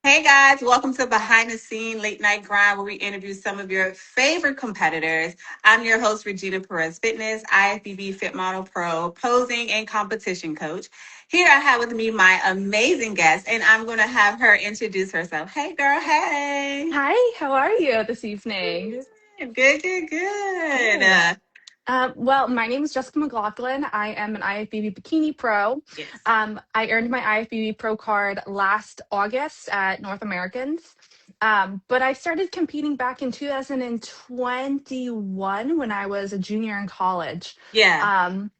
Hey guys, welcome to Behind the Scene Late Night Grind, where we interview some of your favorite competitors. I'm your host, Regina Perez Fitness, IFBB Fit Model Pro, posing and competition coach. Here I have with me my amazing guest, and I'm going to have her introduce herself. Hey girl, hey. Hi, how are you this evening? Good, good, good. Good. Well, my name is Jessica McLaughlin. I am an IFBB Bikini Pro. Yes. I earned my IFBB Pro card last August at North Americans. But I started competing back in 2021 when I was a junior in college. Yeah. Um,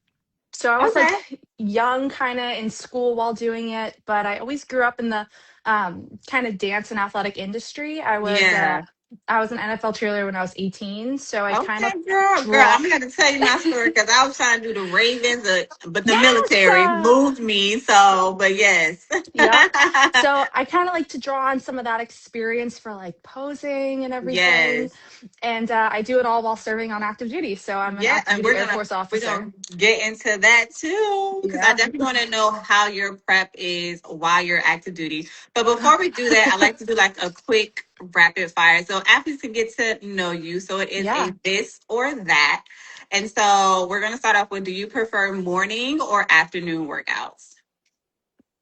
so I was Okay. like young, kind of in school while doing it, but I always grew up in the kind of dance and athletic industry. Yeah. I was an NFL cheerleader when I was 18, so I kind Okay, of girl, draw. I'm gonna tell you my story because I was trying to do the Ravens, but the Yes. military moved me. So, but yes, Yep. So I kind of like to draw on some of that experience for like posing and everything. yes, And I do it all while serving on active duty. So I'm an yeah, active and duty Air Force we're officer. gonna get into that too because I Yeah. definitely want to know how your prep is while you're active duty. But before we do that, I like to do like a quick rapid fire so athletes can get to know you. So it is a Yeah. this or that, and so we're gonna start off with: do you prefer morning or afternoon workouts?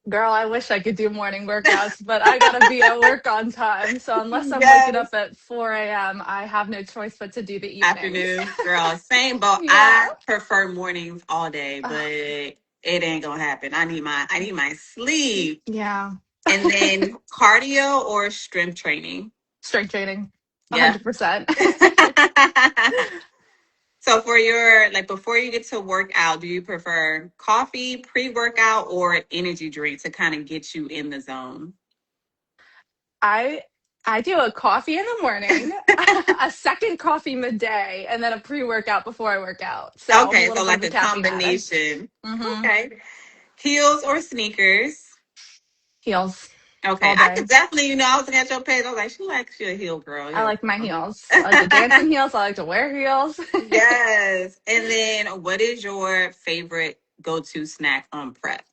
Girl, I wish I could do morning workouts, but I gotta be at work on time. So unless I'm waking Yes. up at 4 a.m., I have no choice but to do the evenings. Afternoon, girl, same boat. Yeah. I prefer mornings all day, but Ugh, it ain't gonna happen. I need my sleep. yeah. And then cardio or strength training. Strength training, Yeah. 100%. So for your like before you get to work out, do you prefer coffee, pre-workout, or energy drink to kind of get you in the zone? I I do a coffee in the morning, a second coffee midday, and then a pre-workout before I work out. So I'm a Okay, little so bit of like a a caffeine addict. combination. Mm-hmm. Okay. Heels or sneakers? Heels Okay, all I could day. definitely, I was looking at your page. I was like, she likes you a heel girl, I heel like my girl. heels. I like to dance in heels. I like to wear heels. Yes. And then what is your favorite go-to snack on prep?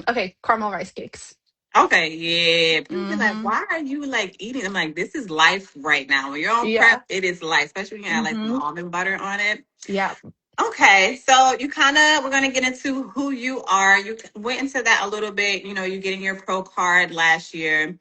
Okay, caramel rice cakes. Okay, yeah. People be like, Mm-hmm. why are you like eating? I'm like, this is life right now. When you're on prep, Yeah. it is life, especially when you have like some Mm-hmm. almond butter on it. Yeah. Okay, so we're gonna get into who you are. You went into that a little bit, you getting your pro card last year.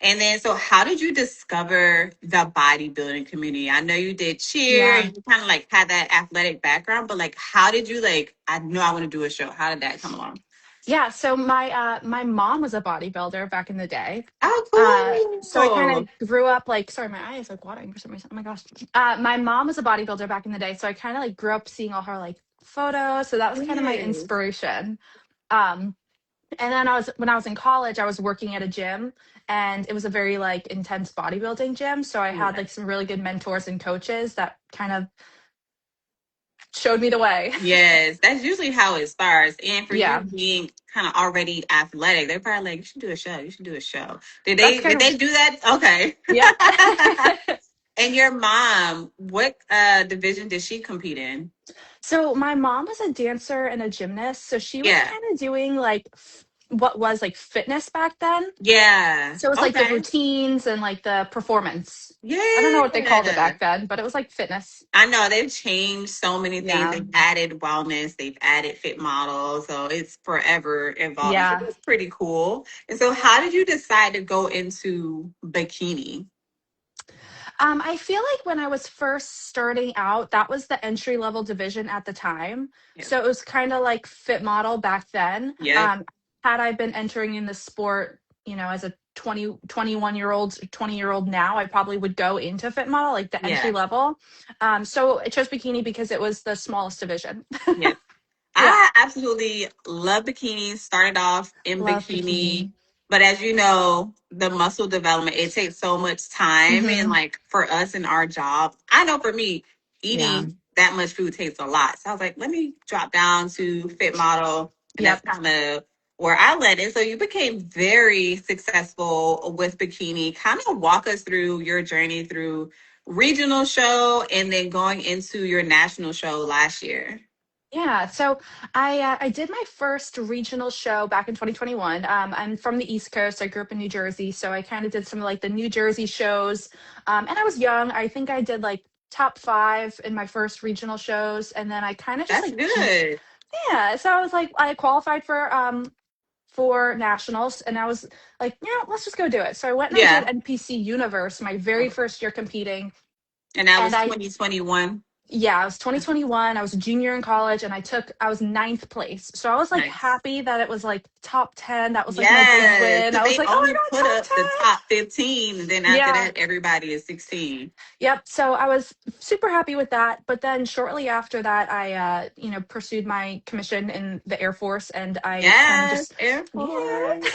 And then, so how did you discover the bodybuilding community? I know you did cheer Yeah. and you kind of like had that athletic background, but like, how did you like, I know I want to do a show. How did that come along? Yeah. So my mom was a bodybuilder back in the day. So I kind Oh, of grew up like, sorry, my eye is like watering for some reason. Oh my gosh. My mom was a bodybuilder back in the day, so I kind of like grew up seeing all her like photos. So that was cool. kind of my Yes. inspiration. Um, and then when I was in college, I was working at a gym, and it was a very like intense bodybuilding gym. So I had Yeah. like some really good mentors and coaches that kind of showed me the way. Yes, that's usually how it starts. And for you Yeah, being kind of already athletic, they're probably like, you should do a show. You should do a show. Did that's they kind did of they do that? Okay. yep. And your mom, what division did she compete in? So my mom was a dancer and a gymnast, so she was Yeah. kind of doing like what was like fitness back then. Yeah. So it was like the Okay. routines and like the performance. I don't know what they called it Yeah. back then, but it was like fitness. I know they've changed so many things. Yeah. They've added wellness, they've added fit models. So it's forever evolving. So Yeah. that's pretty cool. And so how did you decide to go into bikini? I feel like when I was first starting out, that was the entry level division at the time. Yeah. So it was kind of like fit model back then. Yeah. Had I been entering in the sport, as a 21-year-old, 20-year-old now, I probably would go into fit model, like the entry Yeah. level. So I chose bikini because it was the smallest division. Yeah. Yeah. I absolutely love bikinis. Started off in Love bikini, bikini. but as you know, the muscle development, it takes so much time. And Hmm. like for us in our job, I know for me, Yeah. eating that much food takes a lot. So I was like, let me drop down to fit model. And that's Yep. kind of where I led it. So you became very successful with bikini. Kind of walk us through your journey through regional show and then going into your national show last year. Yeah, so I did my first regional show back in 2021. I'm from the East Coast. I grew up in New Jersey, so I kind of did some of like the New Jersey shows. And I was young. I think I did like top five in my first regional shows, and then I kind of just That's like good. yeah. So I was like I qualified for nationals, and I was like, let's just go do it. So I went and I did Yeah. NPC Universe my very Okay. first year competing, And that and was I 2021. yeah, it was 2021. I was a junior in college and I was ninth place. So I was like Nice. happy that it was like top 10. That was like my big Yes, win. because I was they like, oh only my put God, top up the 10. top 15, and then after Yeah. that, everybody is 16. Yep. So I was super happy with that. But then shortly after that, I pursued my commission in the Air Force and I kind of Yes, just, Air yeah. Force.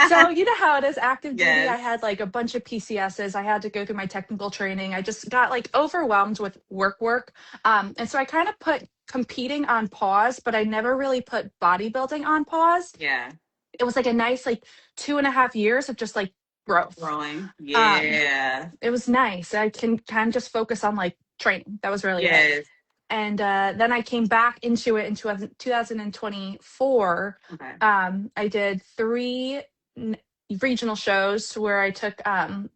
So you know how it is active duty. I Yes. had like a bunch of PCSs. I had to go through my technical training. I just got like overwhelmed with work. And so I kind of put competing on pause, but I never really put bodybuilding on pause. Yeah. It was like a nice like 2.5 years of just like growth. Growing. Um, Yeah. it was nice. I can kind of just focus on like training. That was really it. Yes. And then I came back into it in 2024. Okay. I did three n- regional shows where I took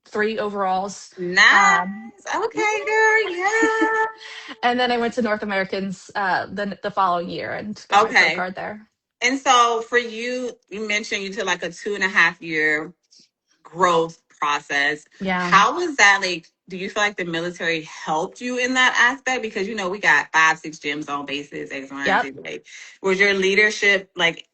three overalls. Nice. Um, yeah. Okay, girl. Yeah. And then I went to North Americans the following year and got my pro Okay. card there. And so for you, you mentioned you took like a 2.5 year growth process. Yeah. How was that like? Do you feel like the military helped you in that aspect? Because you know we got 5, 6 gyms on bases, X, Y, and Yep. Z. Like, was your leadership like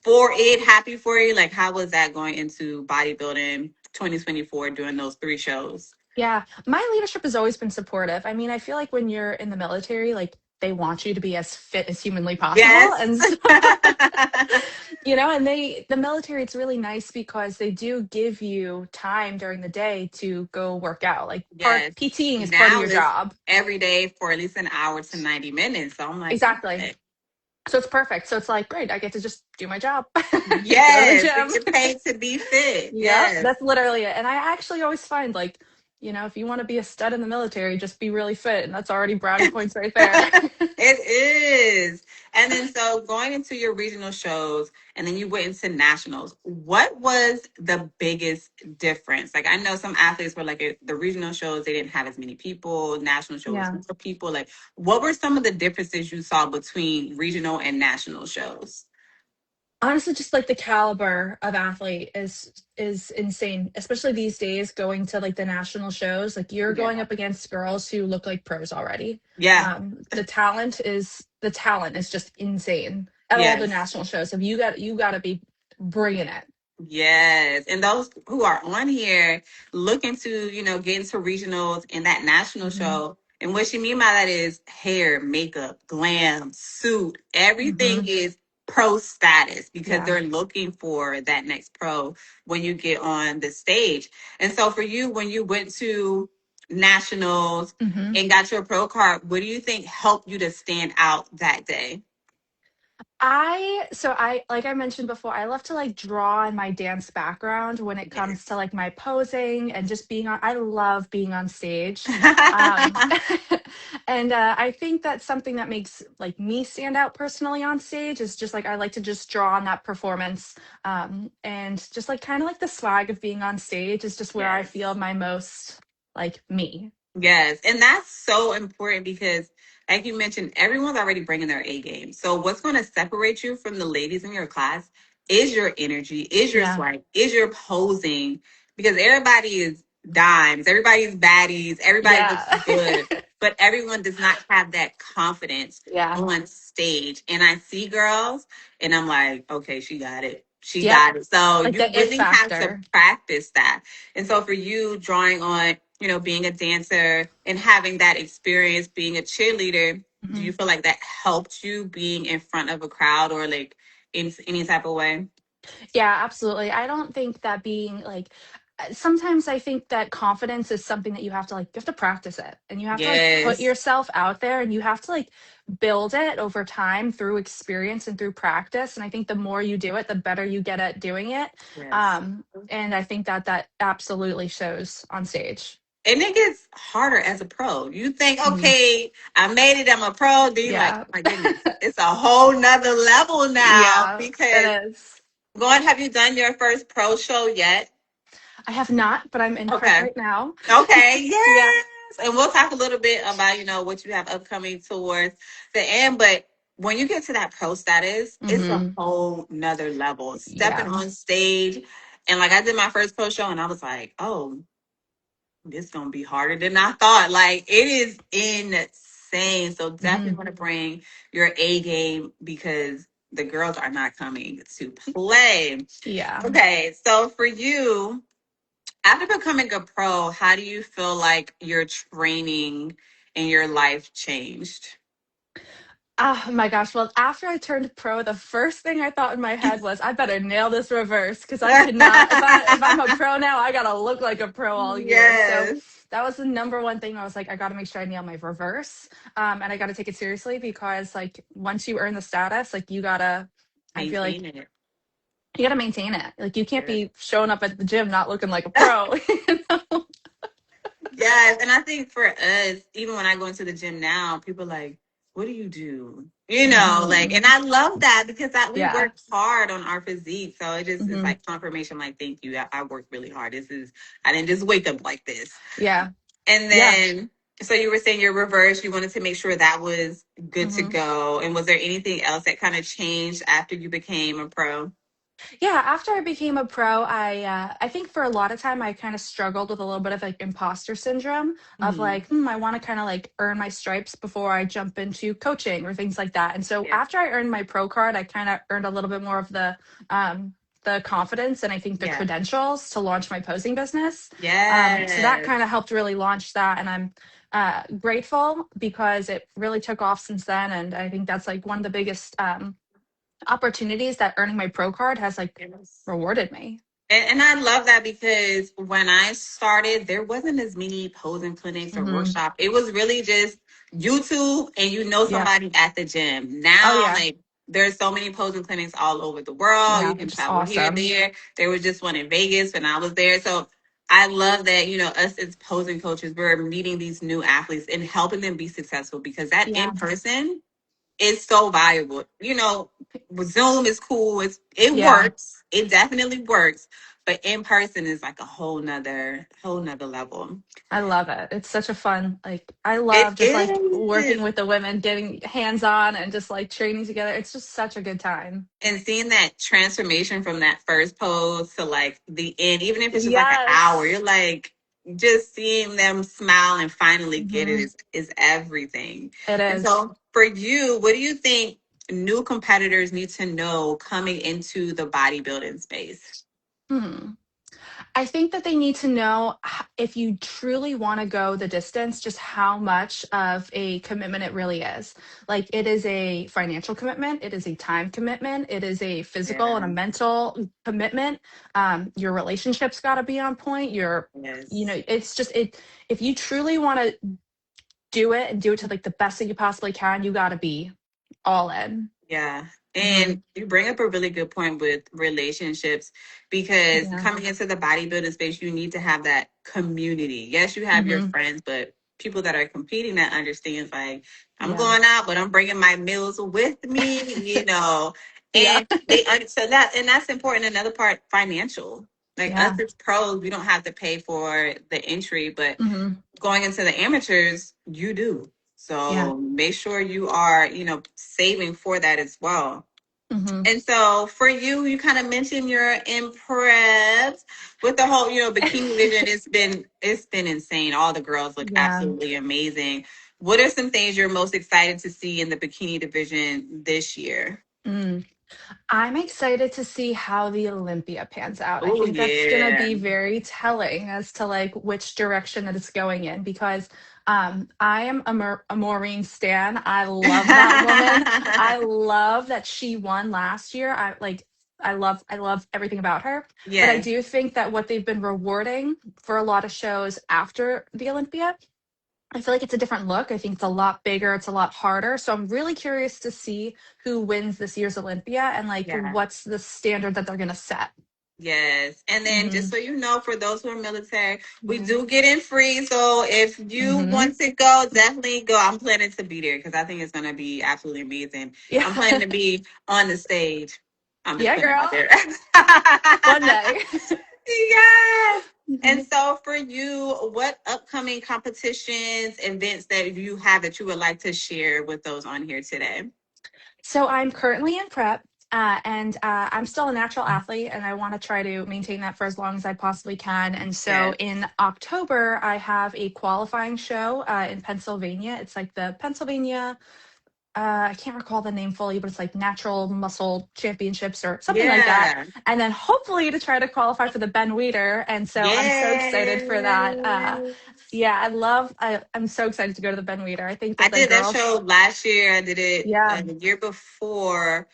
for it, happy for you? Like, how was that going into bodybuilding 2024 doing those 3 shows? Yeah, my leadership has always been supportive. I mean, I feel like when you're in the military, like they want you to be as fit as humanly possible. Yes. And so, and the military, it's really nice because they do give you time during the day to go work out. Like Yes. PTing is part of Now your it's job. every day for at least an hour to 90 minutes. So I'm like, Exactly. okay. So it's perfect. So it's like, great, I get to just do my job, go to the Yes, we gym. get paid to be fit. Yep, Yes. that's literally it. And I actually always find like, if you want to be a stud in the military, just be really fit. And that's already brownie points right there. It is. And then so going into your regional shows and then you went into nationals, what was the biggest difference? Like I know some athletes were like the regional shows, they didn't have as many people, national shows, Yeah. more people. Like what were some of the differences you saw between regional and national shows? Honestly, just like the caliber of athlete is insane, especially these days going to like the national shows. Like you're going Yeah. up against girls who look like pros already. Yeah. The talent is just insane at all the Yes. national shows. So you got to be bringing it. Yes. And those who are on here looking to, get into regionals and that national Hmm. show. And what you mean by that is hair, makeup, glam, suit, everything Hmm. is pro status because Yeah. they're looking for that next pro when you get on the stage. And so for you, when you went to nationals Hmm. and got your pro card, what do you think helped you to stand out that day? I like I mentioned before, I love to like draw in my dance background when it comes to Yes. like my posing and just I love being on stage. Um and I think that's something that makes like me stand out personally on stage is just like I like to just draw on that performance. And just like kind of like the swag of being on stage is just where I feel Yes. my most like me. Yes, and that's so important because, like you mentioned, everyone's already bringing their A game. So, what's going to separate you from the ladies in your class is your energy, is your Yeah. swag, is your posing. Because everybody is dimes, everybody's baddies, everybody looks Yeah. good, but everyone does not have that confidence Yeah. on stage. And I see girls, and I'm like, okay, she got it. She Yep. got it. So, Like you the it really have to factor. practice that. And so for you drawing on, being a dancer and having that experience being a cheerleader, do Mhm. you feel like that helped you being in front of a crowd or like in any type of way? Yeah, absolutely. I don't think that being like sometimes I think that confidence is something that you have to practice it and you have to like put Yes. yourself out there and you have to like build it over time through experience and through practice. And I think the more you do it, the better you get at doing it. Yes. And I think that absolutely shows on stage. and it gets harder as a pro. You think, Mhm. okay, I made it, I'm a pro. Then you're like, Yeah. oh my goodness, it's a whole nother level now Yeah, it because is. have you done your first pro show yet? I have not, but I'm in prep Okay. right now. Okay, Yeah. yes. And we'll talk a little bit about, what you have upcoming towards the end. But when you get to that pro status, it's a Hmm. whole nother level. Stepping Yeah. on stage. And like I did my first pro show and I was like, oh, this gonna be harder than I thought. Like it is insane. So definitely Hmm. want to bring your A game because the girls are not coming to play. Yeah. Okay, so for you, after becoming a pro, how do you feel like your training and your life changed? Oh my gosh. Well, after I turned pro, the first thing I thought in my head was I better nail this reverse because I cannot if I'm a pro now, I gotta look like a pro all year. So Yes. that was the number one thing. I was like, I gotta make sure I nail my reverse. And I gotta take it seriously because like once you earn the status, like you gotta I feel like Maintain it. you gotta maintain it. Like you can't Yes. be showing up at the gym not looking like a pro. You know? Yes, and I think for us, even when I go into the gym now, people are like, "What do you do?" Like, Hmm. and I love that because we Yeah. work hard on our physique, so it's Hmm. like confirmation. Like, thank you, I worked really hard. I didn't just wake up like this. Yeah. And Yeah. then, so you were saying your reverse, you wanted to make sure that was good to Hmm. go. And was there anything else that kind of changed after you became a pro? Yeah, after I became a pro, I think for a lot of time I kind of struggled with a little bit of like imposter syndrome of Hmm. like, I want to kind of like earn my stripes before I jump into coaching or things like that. And so Yeah. after I earned my pro card, I kind of earned a little bit more of the confidence and I think the Yeah. credentials to launch my posing business. So that Yes. kind of helped really launch that, and I'm grateful because it really took off since then. And I think that's like one of the biggest opportunities that earning my pro card has like Yes. rewarded me. And I love that because when I started, there wasn't as many posing clinics or Hmm. workshop. It was really just YouTube and Yep. somebody at the gym. Oh Now, yeah. like there's so many posing clinics all over the world. Yeah, You can which is travel here, awesome. there. There was just one in Vegas when I was there. So I love that, us as posing coaches, we're meeting these new athletes and helping them be successful because that in Yeah. person is so valuable. Zoom is cool. It Yeah. works. It definitely works. But in person is like a whole nother level. I love it. It's such a fun, like I It love just like working is. with the women, getting hands on and just like training together. It's just such a good time. And seeing that transformation from that first pose to like the end, even if it's just like an hour, Yes. you're like just seeing them smile and finally get it Hmm. is everything. It And is. so for you, what do you think new competitors need to know coming into the bodybuilding space? Hmm. I think that they need to know if you truly want to go the distance, just how much of a commitment it really is. Like, it is a financial commitment, it is a time commitment, it is a physical and a Yeah. mental commitment. Your relationships got to be on point. Yes. It's just it. If you truly want to do it and do it to like the best that you possibly can, you got to be all in. Yeah. Hmm. And you bring up a really good point with relationships because Yeah. coming into the bodybuilding space, you need to have that community. Yes, you have your Hmm. friends, but people that are competing that understands like, I'm Yeah. going out, but I'm bringing my meals with me. Yeah. And that's important. Another part, financial. Like us Yeah. as pros, we don't have to pay for the entry, but Hmm. going into the amateurs, you do. Yeah. So make sure you are, saving for that as well. Hmm. And so for you, you kind of mentioned you're impressed with the whole, bikini vision. It's been insane. All the girls look Yeah. absolutely amazing. What are some things you're most excited to see in the bikini division this year? Mm. I'm excited to see how the Olympia pans out. I Oh think that's going to yeah. be very telling as to like which direction that it's going in because I am a Maureen Stan. I love that woman. I love that she won last year. I love everything about her. But I Yes. do think that what they've been rewarding for a lot of shows after the Olympia, I feel like it's a different look. I think it's a lot bigger, it's a lot harder. So I'm really curious to see who wins this year's Olympia and like Yeah. what's the standard that they're going to set. Yes. And then just Hmm. so you know, for those who are military, we Yeah. do get in free. So if you Hmm. want to go, definitely go. I'm planning to be there because I think it's going to be absolutely amazing. Yeah. I'm planning to be on the stage. I'm just Yeah, putting it out girl. there. One day. Yes. And Mhm. so for you, what upcoming competitions, events that you have that you would like to share with those on here today? So I'm currently in prep. And I'm still a natural athlete, and I want to try to maintain that for as long as I possibly can. And so Yes. in October, I have a qualifying show in Pennsylvania. It's like the Pennsylvania, I can't recall the name fully, but it's like Natural Muscle Championships or something like that. Yeah. And then hopefully to try to qualify for the Ben Weider. And so I'm so excited for that. Yes. Yeah, I'm so excited to go to the Ben Weider. I think I that the did that girls, show last year. I did it yeah. the year before.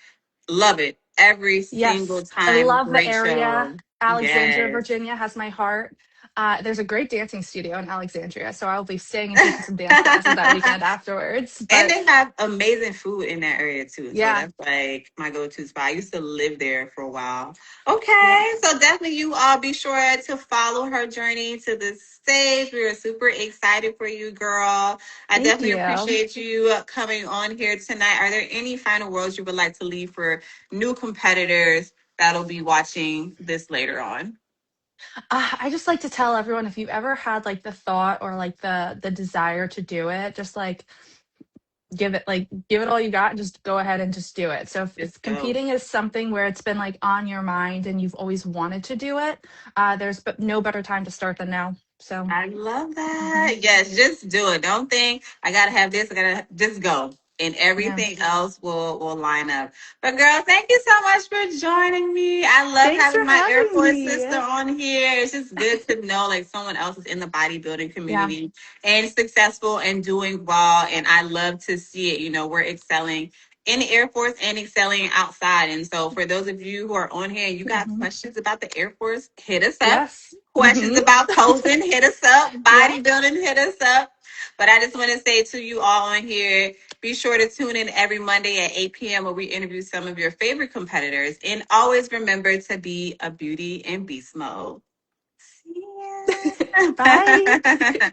Love it. Every single Yes, I time. love the Great area. show. Alexandria, Yes. Virginia has my heart. There's a great dancing studio in Alexandria, so I'll be staying and taking some dance classes that weekend afterwards. And But they have amazing food in that area too. So yeah, that's like my go-to spot. I used to live there for a while. yep. Okay. So definitely you all be sure to follow her journey to the stage. We are super excited for you, girl. I Thank definitely you. appreciate you coming on here tonight. Are there any final words you would like to leave for new competitors that'll be watching this later on? I just like to tell everyone if you ever had like the thought or like the desire to do it, just like give it all you got and just go ahead and just do it. So if Just go. competing is something where it's been like on your mind and you've always wanted to do it, there's no better time to start than now. So I love mhm, that. Yes, just do it. Don't think I gotta have this. I gotta just go, and yeah. everything else will line up. But girl, thank you so much for joining me. I love Thanks having for my Air having Force me. sister on here. It's just good to know like someone else is in the bodybuilding Yeah. community and successful and doing well. And I love to see it. You know, we're excelling in the Air Force and excelling outside. And so for those of you who are on here and you got Hmm. questions about the Air Force, hit us up. Yes. Questions Hmm. about posing, hit us up. Yeah. Bodybuilding, hit us up. But I just want to say to you all on here, be sure to tune in every Monday at 8 p.m. where we interview some of your favorite competitors. And always remember to be a beauty in beast mode. See Bye. ya.